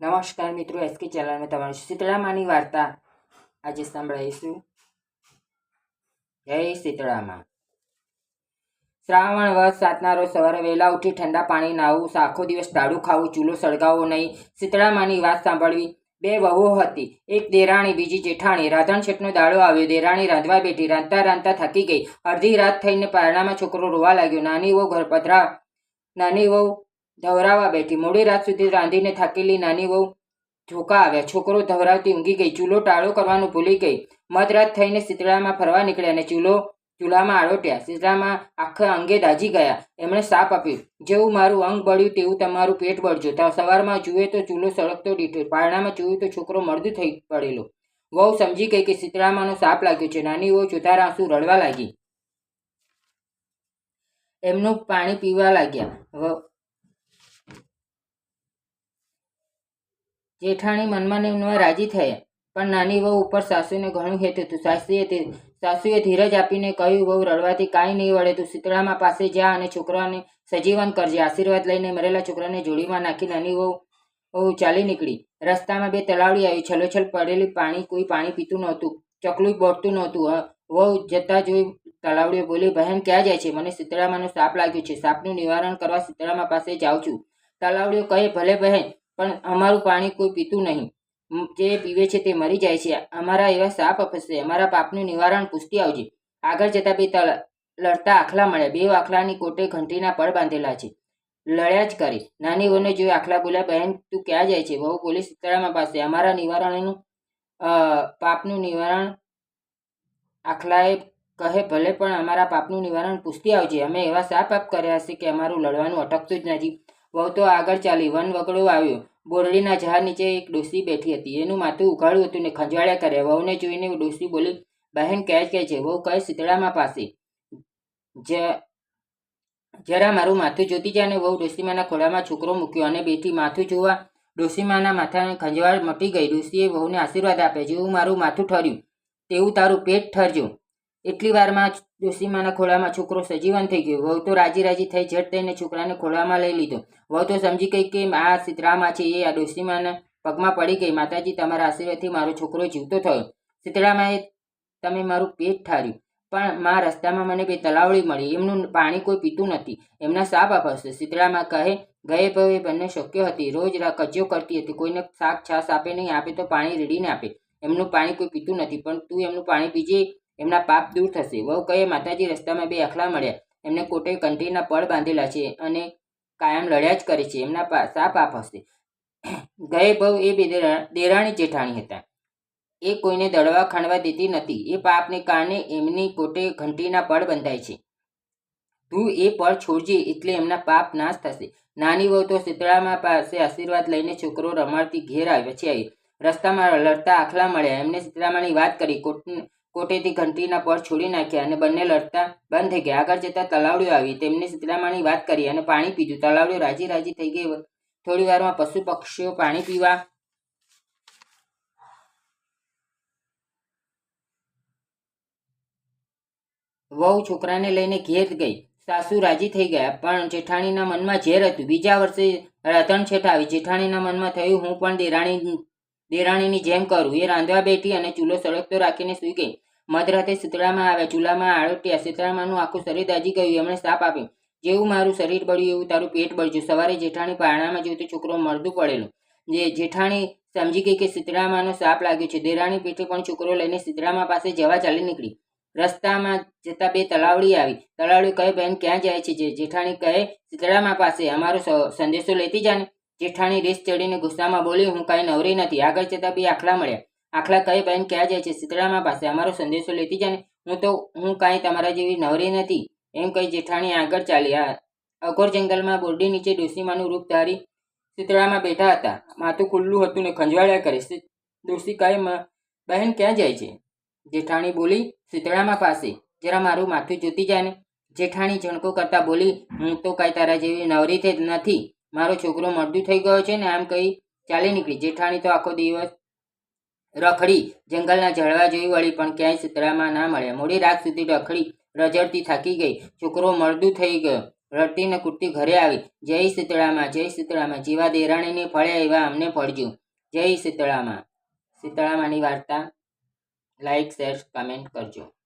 નમસ્કાર મિત્રો, એસકે ચેનલમાં તમારું શીતળામાની વાર્તા આજે સંભળાવીશું. જય શીતળામાં. શ્રાવણ વધ 7ના રોજ સવારે વહેલા ઉઠી ઠંડા પાણી નાહવું, આખો દિવસ ટાળું ખાવું, ચૂલો સળગાવવો નહીં. શીતળામાની વાત સાંભળવી. બે વહુઓ હતી, એક દેરાણી, બીજી જેઠાણી. રાંધણ છેટનો દાડો આવ્યો. દેરાણી રાંધવા બેઠી. રાંધતા રાંધતા થાકી ગઈ. અડધી રાત થઈને પારણામાં છોકરો રોવા લાગ્યો. નાની વહુ ધવરાવા બેઠી. મોડી રાત સુધી રાંધીને થાકેલી નાની વહુ ઝોકા આવ્યા. છોકરો ધવરાવતી ઊંઘી ગઈ. ચૂલો ટાળો કરવાનું ભૂલી ગઈ. મધરાત થઈને શીતળામાં ફરવા નીકળ્યા અને ચૂલામાં આળોટ્યા. શીતળામાં આખા અંગે દાઝી ગયા. એમણે શાપ આપ્યો, જેવું મારું અંગ બળ્યું તેવું તમારું પેટ બળજો. સવારમાં જુએ તો ચૂલો સળગતો દીઠો. પારણામાં જોયું તો છોકરો મરદું થઈ પડેલો. વહુ સમજી ગઈ કે શીતળામાનો શાપ લાગ્યો છે. નાની વહુ ચોધાર આંસુ રડવા લાગી. એમનું પાણી પીવા લાગ્યા. જેઠાણી મનમાં ને મનમાં રાજી થયા, પણ નાની વહુ ઉપર સાસુને ઘણું હેત હતું. સાસુએ ધીરજ આપીને કહ્યું, વહુ, રડવાથી કાંઈ નહીં વળે. તું શીતળામા પાસે જા અને છોકરાને સજીવન કરજે. આશીર્વાદ લઈને મરેલા છોકરાને જોડીમાં નાખી નાની વહુ ચાલી નીકળી. રસ્તામાં બે તલાવડી આવી. છલોછલ પડેલી પાણી. કોઈ પાણી પીતું નહોતું. ચકલું બોટતું નહોતું. વહુ જતા જોઈ તલાવડીઓ બોલી, બહેન ક્યાં જાય છે? મને શીતળામાનો સાપ લાગ્યો છે. સાપનું નિવારણ કરવા શીતળામા પાસે જાઉં છું. તલાવડીઓ કહે, ભલે બહેન, પણ અમારું પાણી કોઈ પીતું નહીં. જે પીવે છે તે મરી જાય છે. અમારા એવા સાપ ફસશે. અમારા પાપનું નિવારણ પૂછતી આવજે. આગળ જતા બે લડતા આખલા મળ્યા. બે આખલાની કોટે ઘંટીના પડ બાંધેલા છે. લડ્યા જ કરે. નાની વહુને જોઈ આખલા બોલ્યા, બહેન, તું ક્યાં જાય છે? વહુ બોલી, શીતળામા પાસે. અમારા પાપનું નિવારણ. આખલાએ કહે, ભલે, પણ અમારા પાપનું નિવારણ પૂછતી આવજે. અમે એવા સાપ કર્યા હશે કે અમારું લડવાનું અટકતું જ નથી. વહુ તો આગળ ચાલી. વન વગડો આવ્યો. બોરડીના ઝાડ નીચે એક ડોસી બેઠી હતી. એનું માથું ઉઘાડું હતું ને ખંજવાળ્યા કર્યા. વહુને જોઈને ડોસી બોલી, બહેન ક્યાં છે? વહુ કહે, શીતળામા પાસે. જરા મારું માથું જોતી જાય ને. વહુ ડોસીમાના ખોળામાં છોકરો મૂક્યો અને બેઠી. માથું જોવા ડોસીમાના માથાને ખંજવાળ મટી ગઈ. ડોસીએ વહુને આશીર્વાદ આપ્યા, જેવું મારું માથું ઠર્યું તેવું તારું પેટ ઠરજો. એટલી વારમાં ડોસીમાના ખોળામાં છોકરો સજીવન થઈ ગયો. વહુ તો રાજી થઈ ઝટ થઈને છોકરાને ખોળામાં લઈ લીધો. વહુ તો સમજી ગઈ કે આ શીતળામા છે. એ આ ડોસીમાના પગમાં પડી ગઈ. માતાજી, તમારા આશીર્વાદથી મારો છોકરો જીવતો થયો. શીતળામાએ તમે મારું પેટ ઠાર્યું. પણ રસ્તામાં મને બે તલાવડી મળી. એમનું પાણી કોઈ પીતું નથી. એમના સાપ આપશે. શીતળામા કહે, ગયે ભવે બંને શક્ય હતી. રોજ કજ્જો કરતી હતી. કોઈને શાક છાશ આપે નહીં, આપે તો પાણી રેડીને આપે. એમનું પાણી કોઈ પીતું નથી, પણ તું એમનું પાણી પીજે. એમના પાપ દૂર થશે. વહુ કહે, માતાજી, રસ્તામાં બે આખલા મળ્યા. એમને કોટે કંઠીના પડ બાંધેલા છે અને કાયમ લડ્યા જ કરે છે. એમના સાપ આપ હશે. ગયે ભવ એ બે દેરાણી જેઠાણી હતા. એ કોઈને દળવા ખાંડવા દેતી નથી. એ પાપને કારણે એમની કોટે ઘંટીના પડ બંધાય છે. તું એ પડ છોડજે, એટલે એમના પાપ નાશ થશે. નાની વહુ તો શીતળામા પાસે આશીર્વાદ લઈને છોકરો રમાડતી ઘેર આવી. રસ્તામાં લડતા આખલા મળ્યા. એમને શીતળામાની વાત કરી. કોટેથી ઘંટીના પડ છોડી નાખ્યા અને બંને લડતા બંધ થઈ ગયા. આગળ જતા તલાવડીઓ આવી. તેમને શીતળામાની વાત કરી અને પાણી પીધું. તલાવડીઓ રાજી થઈ ગઈ. થોડી વારમાં પશુ પક્ષીઓ પાણી પીવા વહુ છોકરાને લઈને ઘેર ગઈ. સાસુ રાજી થઈ ગયા, પણ જેઠાણીના મનમાં ઝેર હતું. બીજા વર્ષે રાધણ છેઠ આવી. જેઠાણીના મનમાં થયું, હું પણ દેરાણીની જેમ કરું. એ રાંધવા બેઠી અને ચૂલો સળગતો રાખીને સૂઈ ગઈ. મધરાતે શીતળામાં આવ્યા. ચૂલામાં આળોટ્યા. શીતળામાનું આખું શરીર દાઝી ગયું. એમણે સાપ આપ્યો, જેવું મારું શરીર બળ્યું એવું તારું પેટ બળજો. સવારે જેઠાણી પારણામાં જોયું તો છોકરો મરદું પડેલું. જેઠાણી સમજી ગઈ કે શીતળામાનો સાપ લાગ્યો છે. દેરાણી પેટે પણ છોકરો લઈને શીતળામા પાસે જવા ચાલી નીકળી. રસ્તામાં જતા બે તલાવડી આવી. તલાવડી કહે, બહેન ક્યાં જાય છે? જેઠાણી કહે, શીતળામા પાસે. અમારો સંદેશો લેતી જાને. જેઠાણી રેસ ચડીને ગુસ્સામાં બોલી, હું કાંઈ નવરી નથી. આગળ જતા બે આખલા મળ્યા. આખલા કહે, બહેન ક્યાં જાય છે? શીતળામા પાસે. અમારો સંદેશો લેતી જાને. હું કાંઈ તમારા જેવી નવરી નથી. એમ કહી જેઠાણી આગળ ચાલી. અઘોર જંગલમાં બોરડી નીચે ડોસીમાનું રૂપ ધારી શીતળામાં બેઠા હતા. માથું ખુલ્લું હતું ને ખંજવાળ્યા કરે. ડોસી કહે, બહેન ક્યાં જાય છે? જેઠાણી બોલી, શીતળામા પાસે. જરા મારું માથું જોતી જાય ને. જેઠાણી ઝણકો કરતા બોલી, હું તો કાંઈ તારા જેવી નવરી થઈ નથી. મારો છોકરો મરદું થઈ ગયો છે ને. આમ કહી ચાલી નીકળી. જેઠાણી તો આખો દિવસ રખડી. જંગલના ઝાડવા જોઈ વળી, પણ ક્યાંય શીતળામા ના મળ્યા. મોડી રાત સુધી રખડી રજડતી થાકી ગઈ. છોકરો મરદું થઈ ગયો. રડતી ને કૂદતી ઘરે આવી. જય શીતળામાં, જય શીતળામાં, જેવા દેરાણીને ફળ્યા એવા અમને ફળજો. જય શીતળામાં. શીતળામાની વાર્તા લાઈક, શેર, કમેન્ટ કરજો.